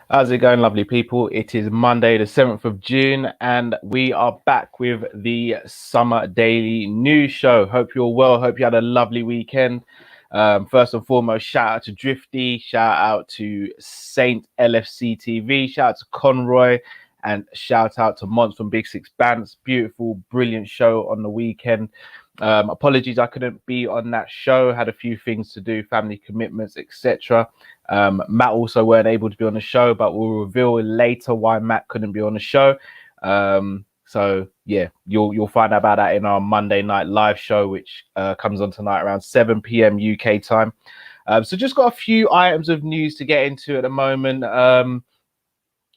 How's it going, lovely people? It is Monday, the 7th of June, and we are back with the Summer Daily News Show. Hope you're well. Hope you had a lovely weekend. First and foremost, shout out to Drifty, shout out to Saint LFC TV, shout out to Conroy, and shout out to Mons from Big Six Bands. Beautiful, brilliant show on the weekend. Apologies, I couldn't be on that show. Had a few things to do, family commitments, etc. Matt also weren't able to be on the show, but we'll reveal later why Matt couldn't be on the show. So yeah, you'll find out about that in our Monday night live show, which comes on tonight around 7 p.m. UK time. So just got a few items of news to get into at the moment. I'm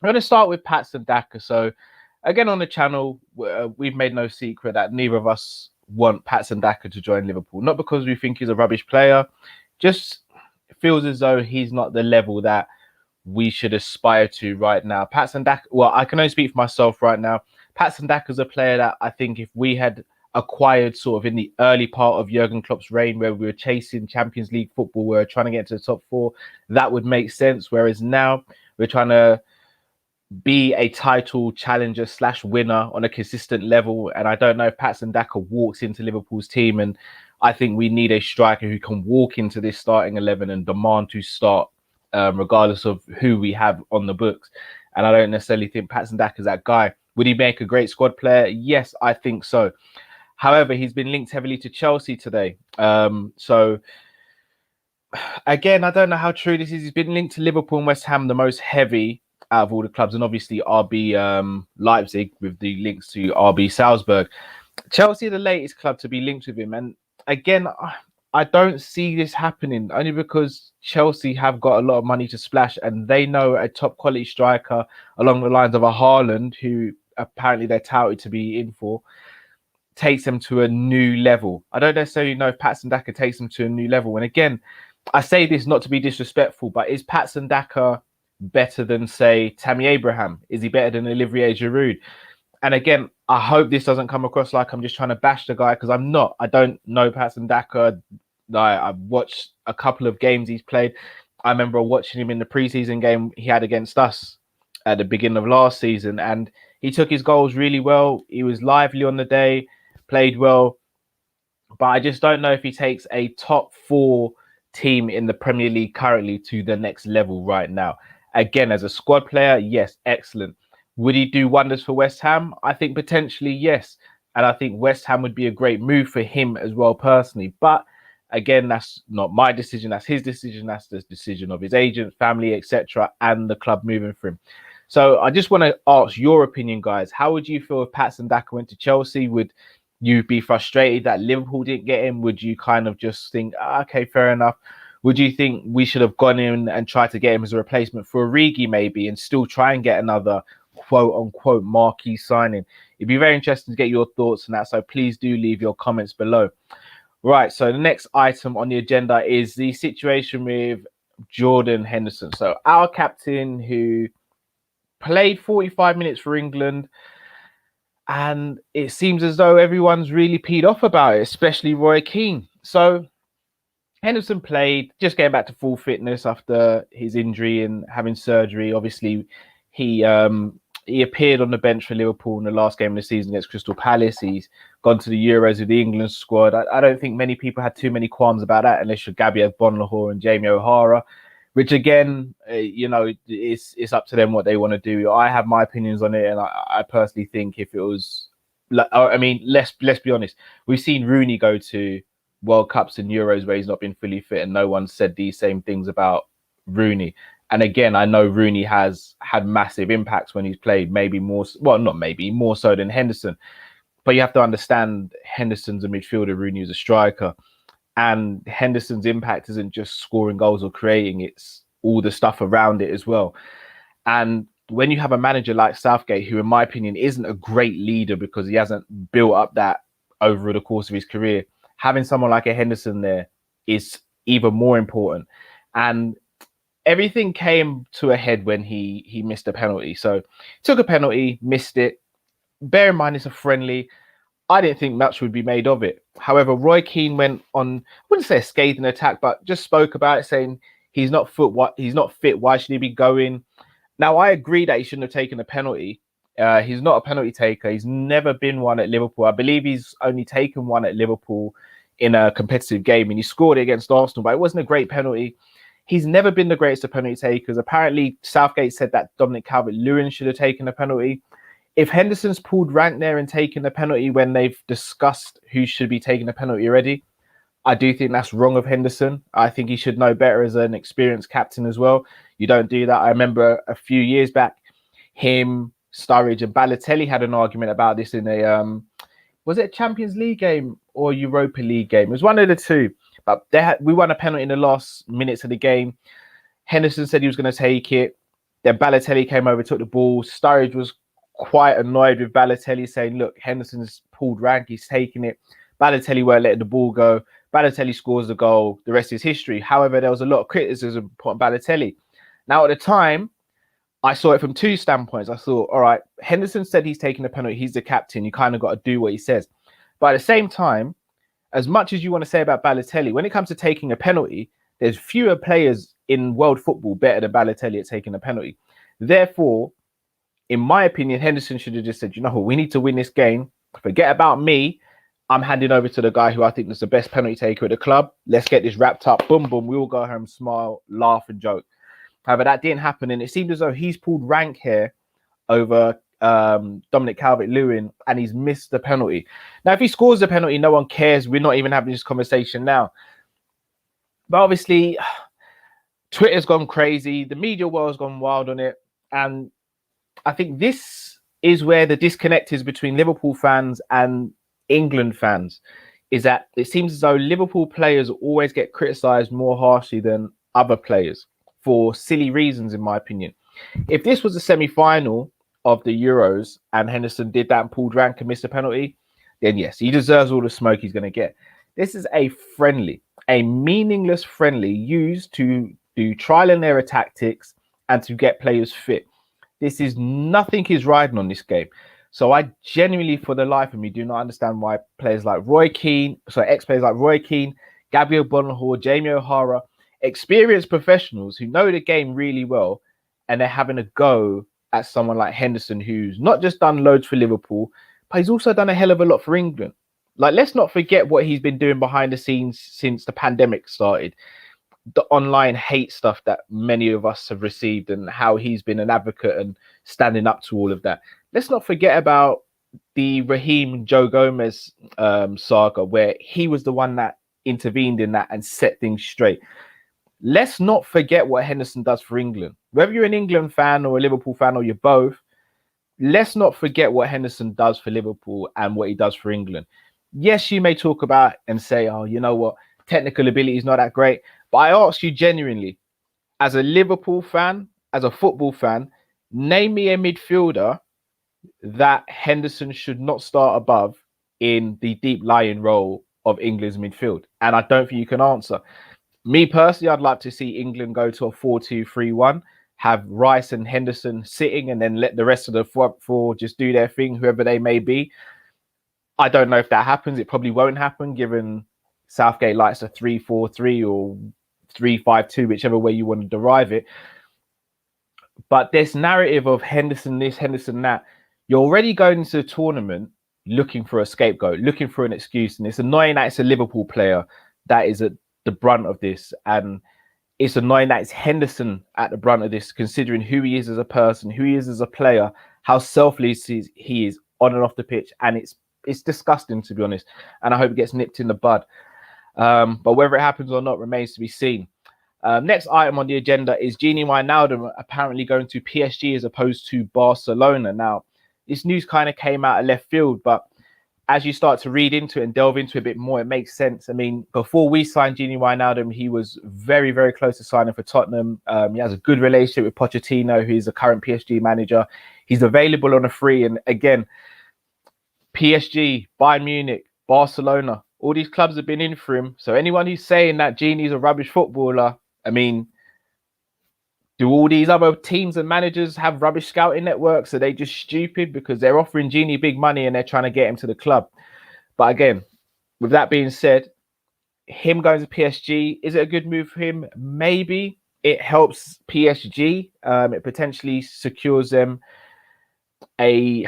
going to start with Patson Daka. So again, on the channel, we've made no secret that neither of us want Patson Daka to join Liverpool. Not because we think he's a rubbish player, just feels as though he's not the level that we should aspire to right now. Patson Daka, well, I can only speak for myself right now. Patson Daka is a player that I think if we had acquired sort of in the early part of Jurgen Klopp's reign, where we were chasing Champions League football, we were trying to get into the top four, that would make sense. Whereas now we're trying to be a title challenger / winner on a consistent level. And I don't know if Patson Daka walks into Liverpool's team, and I think we need a striker who can walk into this starting 11 and demand to start, regardless of who we have on the books. And I don't necessarily think Patson Daka is that guy. Would he make a great squad player? Yes, I think so. However, he's been linked heavily to Chelsea today. So again, I don't know how true this is. He's been linked to Liverpool and West Ham, the most heavy out of all the clubs, and obviously RB Leipzig with the links to RB Salzburg. Chelsea are the latest club to be linked with him, and again, I don't see this happening only because Chelsea have got a lot of money to splash, and they know a top quality striker along the lines of a Haaland, who apparently they're touted to be in for, takes them to a new level. I don't necessarily know if Patson Daka takes them to a new level. And again, I say this not to be disrespectful, but is Patson Daka better than, say, Tammy Abraham? Is he better than Olivier Giroud? And again, I hope this doesn't come across like I'm just trying to bash the guy, because I'm not. I don't know Patson Daka. I've watched a couple of games he's played. I remember watching him in the preseason game he had against us at the beginning of last season, and he took his goals really well. He was lively on the day, played well. But I just don't know if he takes a top four team in the Premier League currently to the next level right now. Again, as a squad player, yes, excellent. Would he do wonders for West Ham? I think potentially yes. And I think West Ham would be a great move for him as well, personally. But again, that's not my decision. That's his decision. That's the decision of his agent, family, etc., and the club moving for him. So I just want to ask your opinion, guys. How would you feel if Patson Daka went to Chelsea? Would you be frustrated that Liverpool didn't get him? Would you kind of just think, okay, fair enough? Would you think we should have gone in and tried to get him as a replacement for Origi maybe, and still try and get another quote unquote marquee signing? It'd be very interesting to get your thoughts on that. So please do leave your comments below. Right. So the next item on the agenda is the situation with Jordan Henderson. So our captain, who played 45 minutes for England, and it seems as though everyone's really peed off about it, especially Roy Keane. So Henderson played, just getting back to full fitness after his injury and having surgery. Obviously, he appeared on the bench for Liverpool in the last game of the season against Crystal Palace. He's gone to the Euros with the England squad. I don't think many people had too many qualms about that, unless you're Gabby Bonlahor and Jamie O'Hara, which again, it's up to them what they want to do. I have my opinions on it, and I personally think if it was, I mean, let's be honest. We've seen Rooney go to World Cups and Euros where he's not been fully fit, and no one said these same things about Rooney. And again, I know Rooney has had massive impacts when he's played, more so than Henderson. But you have to understand, Henderson's a midfielder, Rooney is a striker. And Henderson's impact isn't just scoring goals or creating, it's all the stuff around it as well. And when you have a manager like Southgate, who in my opinion isn't a great leader because he hasn't built up that over the course of his career, having someone like a Henderson there is even more important. And everything came to a head when he missed a penalty. So took a penalty, missed it. Bear in mind, it's a friendly. I didn't think much would be made of it. However, Roy Keane went on, I wouldn't say a scathing attack, but just spoke about it, saying he's not fit. Why should he be going? Now, I agree that he shouldn't have taken a penalty. He's not a penalty taker. He's never been one at Liverpool. I believe he's only taken one at Liverpool in a competitive game, and he scored it against Arsenal, but it wasn't a great penalty. He's never been the greatest of penalty takers. Apparently, Southgate said that Dominic Calvert-Lewin should have taken a penalty. If Henderson's pulled rank there and taken a penalty when they've discussed who should be taking a penalty already, I do think that's wrong of Henderson. I think he should know better as an experienced captain as well. You don't do that. I remember a few years back, him, Sturridge, and Balotelli had an argument about this in a was it a Champions League game or Europa League game? It was one of the two. But we won a penalty in the last minutes of the game. Henderson said he was going to take it. Then Balotelli came over, took the ball. Sturridge was quite annoyed with Balotelli, saying, "Look, Henderson's pulled rank. He's taking it." Balotelli weren't letting the ball go. Balotelli scores the goal. The rest is history. However, there was a lot of criticism put on Balotelli. Now, at the time, I saw it from two standpoints. I thought, all right, Henderson said he's taking a penalty. He's the captain. You kind of got to do what he says. But at the same time, as much as you want to say about Balotelli, when it comes to taking a penalty, there's fewer players in world football better than Balotelli at taking a penalty. Therefore, in my opinion, Henderson should have just said, you know what, we need to win this game. Forget about me. I'm handing over to the guy who I think is the best penalty taker at the club. Let's get this wrapped up. Boom, boom. We all go home, smile, laugh, and joke. However, that didn't happen. And it seemed as though he's pulled rank here over Dominic Calvert-Lewin, and he's missed the penalty. Now, if he scores the penalty, no one cares. We're not even having this conversation now. But obviously, Twitter's gone crazy. The media world's gone wild on it. And I think this is where the disconnect is between Liverpool fans and England fans, is that it seems as though Liverpool players always get criticised more harshly than other players for silly reasons, in my opinion. If this was a semi-final of the Euros and Henderson did that and pulled rank and missed a penalty, then yes, he deserves all the smoke he's going to get. This is a friendly, a meaningless friendly used to do trial and error tactics and to get players fit. This is nothing is riding on this game. So I genuinely, for the life of me, do not understand why players like Roy Keane, ex-players like Roy Keane, Gabriel Bonahor, Jamie O'Hara, experienced professionals who know the game really well, and they're having a go at someone like Henderson, who's not just done loads for Liverpool, but he's also done a hell of a lot for England. Like, let's not forget what he's been doing behind the scenes since the pandemic started. The online hate stuff that many of us have received, and how he's been an advocate and standing up to all of that. Let's not forget about the Raheem Joe Gomez saga, where he was the one that intervened in that and set things straight. Let's not forget what Henderson does for England. Whether you're an England fan or a Liverpool fan or you're both, let's not forget what Henderson does for Liverpool and what he does for England. Yes, you may talk about and say, oh, you know what, technical ability is not that great. But I ask you genuinely, as a Liverpool fan, as a football fan, name me a midfielder that Henderson should not start above in the deep lying role of England's midfield. And I don't think you can answer. Me personally, I'd like to see England go to a 4-2-3-1, have Rice and Henderson sitting, and then let the rest of the four just do their thing, whoever they may be. I don't know if that happens. It probably won't happen, given Southgate likes a 3-4-3 or 3-5-2, whichever way you want to derive it. But this narrative of Henderson this, Henderson that, you're already going into the tournament looking for a scapegoat, looking for an excuse. And it's annoying that it's a Liverpool player that is at the brunt of this. And it's annoying that it's Henderson at the brunt of this, considering who he is as a person, who he is as a player, how selfless he is on and off the pitch. And it's disgusting, to be honest. And I hope it gets nipped in the bud. But whether it happens or not remains to be seen. Next item on the agenda is Gini Wijnaldum apparently going to PSG as opposed to Barcelona. Now, this news kind of came out of left field, but as you start to read into it and delve into it a bit more, it makes sense. I mean, before we signed Gini Wijnaldum, he was very, very close to signing for Tottenham. He has a good relationship with Pochettino, who is the current PSG manager. He's available on a free. And again, PSG, Bayern Munich, Barcelona, all these clubs have been in for him. So anyone who's saying that Gini's a rubbish footballer, I mean, do all these other teams and managers have rubbish scouting networks? Are they just stupid because they're offering Gini big money and they're trying to get him to the club? But again, with that being said, him going to PSG, is it a good move for him? Maybe. it helps PSG. It potentially secures them a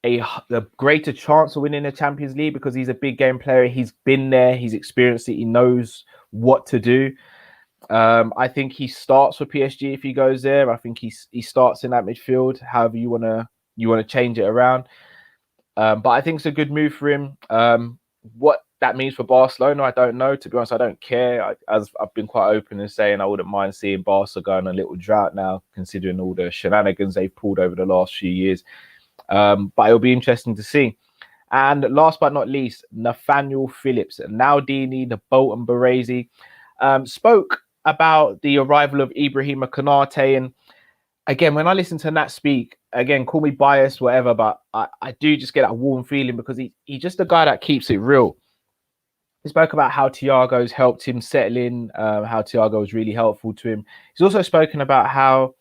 a greater chance of winning the Champions League because he's a big game player. He's been there, he's experienced it, he knows what to do. I think he starts for PSG if he goes there. I think he starts in that midfield. However you wanna change it around. But I think it's a good move for him. What that means for Barcelona, I don't know. To be honest, I don't care. As I've been quite open in saying, I wouldn't mind seeing Barca go on a little drought now, considering all the shenanigans they've pulled over the last few years. But it'll be interesting to see. And last but not least, Nathaniel Phillips, Naldini, the Bolton Baresi, spoke about the arrival of Ibrahima Konate. And again, when I listen to Nat speak, again, call me biased, whatever, but I do just get that warm feeling because he's just a guy that keeps it real. He spoke about how Thiago's helped him settle in, how Thiago was really helpful to him. He's also spoken about how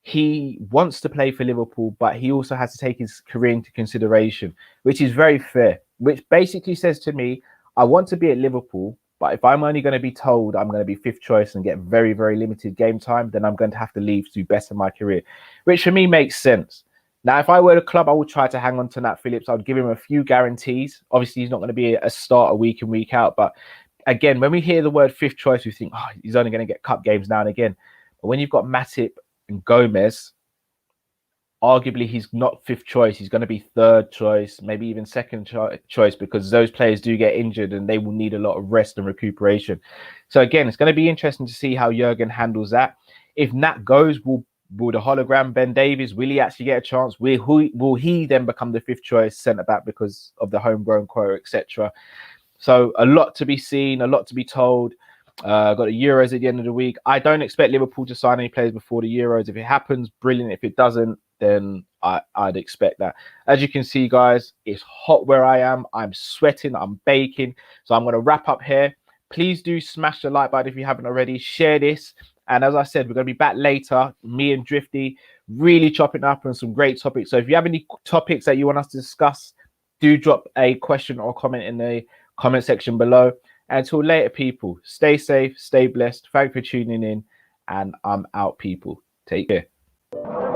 he wants to play for Liverpool, but he also has to take his career into consideration, which is very fair, which basically says to me, I want to be at Liverpool, but if I'm only going to be told I'm going to be fifth choice and get very, very limited game time, then I'm going to have to leave to better my career, which for me makes sense. Now, if I were a club, I would try to hang on to Nat Phillips. I would give him a few guarantees. Obviously, he's not going to be a starter week in, week out. But again, when we hear the word fifth choice, we think, oh, he's only going to get cup games now and again. But when you've got Matip and Gomez, arguably he's not fifth choice. He's going to be third choice, maybe even second choice, because those players do get injured and they will need a lot of rest and recuperation. So again, it's going to be interesting to see how Jurgen handles that. If Nat goes, will the hologram Ben Davies, will he actually get a chance? Will he then become the fifth choice centre back because of the homegrown quota, etc.? So a lot to be seen, a lot to be told. Got the Euros at the end of the week. I don't expect Liverpool to sign any players before the Euros. If it happens, brilliant. If it doesn't, then I'd expect that. As you can see, guys, it's hot where I am. I'm sweating. I'm baking. So I'm going to wrap up here. Please do smash the like button if you haven't already. Share this. And as I said, we're going to be back later. Me and Drifty really chopping up on some great topics. So if you have any topics that you want us to discuss, do drop a question or comment in the comment section below. Until later, people, stay safe, stay blessed. Thank you for tuning in. And I'm out, people. Take care.